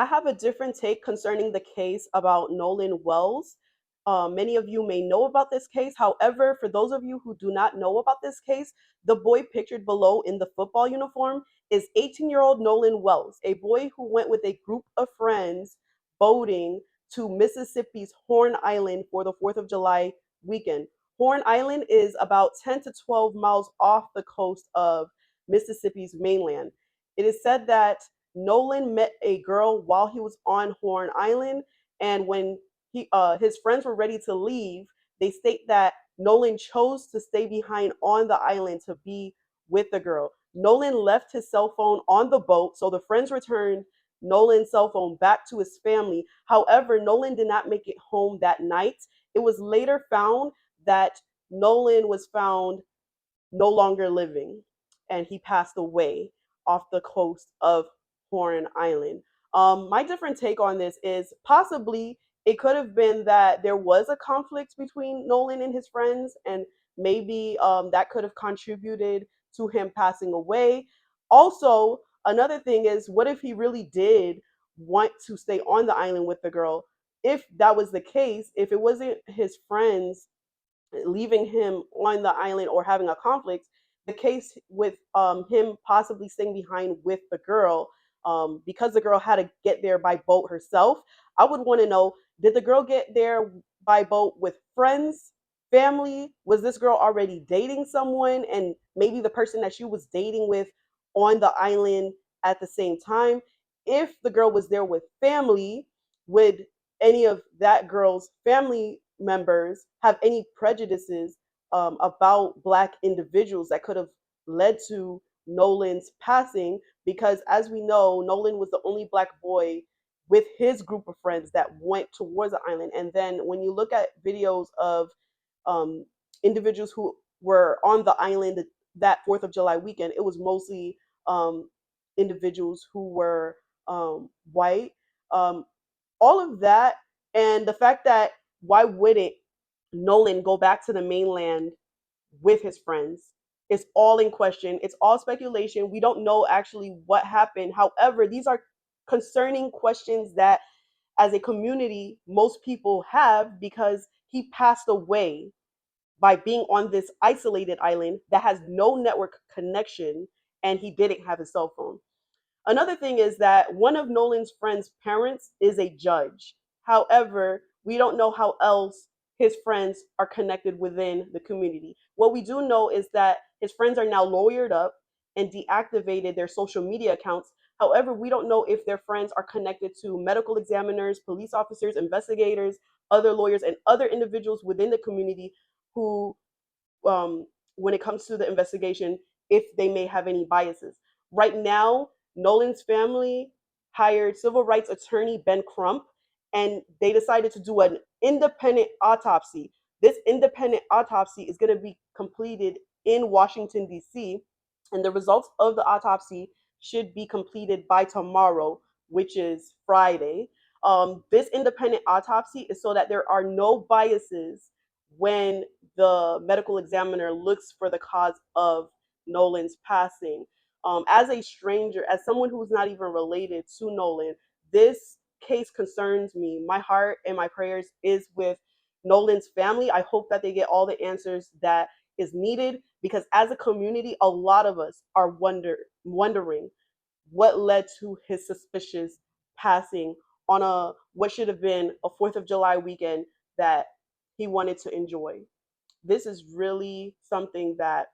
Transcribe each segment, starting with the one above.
I have a different take concerning the case about Nolan Wells. Many of you may know about this case. However, for those of you who do not know about this case, the boy pictured below in the football uniform is 18-year-old Nolan Wells, a boy who went with a group of friends boating to Mississippi's Horn Island for the 4th of July weekend. Horn Island is about 10 to 12 miles off the coast of Mississippi's mainland. It is said that Nolan met a girl while he was on Horn Island, and when his friends were ready to leave, they state that Nolan chose to stay behind on the island to be with the girl. Nolan left his cell phone on the boat, so the friends returned Nolan's cell phone back to his family. However, Nolan did not make it home that night. It was later found that Nolan was found no longer living, and he passed away off the coast of Horn Island. My different take on this is possibly it could have been that there was a conflict between Nolan and his friends, and maybe that could have contributed to him passing away. Also, another thing is, what if he really did want to stay on the island with the girl? If that was the case, if it wasn't his friends leaving him on the island or having a conflict, the case with him possibly staying behind with the girl, because the girl had to get there by boat herself, I would want to know, did the girl get there by boat with friends, family? Was this girl already dating someone and maybe the person that she was dating with on the island at the same time? If the girl was there with family, would any of that girl's family members have any prejudices about Black individuals that could have led to Nolan's passing? Because as we know, Nolan was the only Black boy with his group of friends that went towards the island. And then when you look at videos of um, individuals who were on the island that 4th of July weekend, it was mostly um, individuals who were white. Um, all of that, and the fact that why wouldn't Nolan go back to the mainland with his friends? It's all in question. It's all speculation. We don't know actually what happened. However, these are concerning questions that, as a community, most people have because he passed away by being on this isolated island that has no network connection and he didn't have his cell phone. Another thing is that one of Nolan's friends' parents is a judge. However, we don't know how else his friends are connected within the community. What we do know is that his friends are now lawyered up and deactivated their social media accounts. However, we don't know if their friends are connected to medical examiners, police officers, investigators, other lawyers, and other individuals within the community who, when it comes to the investigation, if they may have any biases. Right now, Nolan's family hired civil rights attorney Ben Crump, and they decided to do an independent autopsy. This independent autopsy is going to be completed in Washington, D.C., and the results of the autopsy should be completed by tomorrow, which is Friday. This independent autopsy is so that there are no biases when the medical examiner looks for the cause of Nolan's passing. As a stranger, as someone who's not even related to Nolan, this case concerns me. My heart and my prayers is with Nolan's family. I hope that they get all the answers that is needed because as a community, a lot of us are wondering what led to his suspicious passing on a what should have been a 4th of July weekend that he wanted to enjoy. This is really something that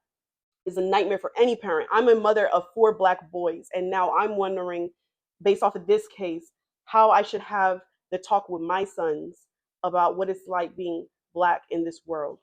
is a nightmare for any parent. I'm a mother of 4 Black boys, and now I'm wondering, based off of this case, how I should have the talk with my sons about what it's like being Black in this world.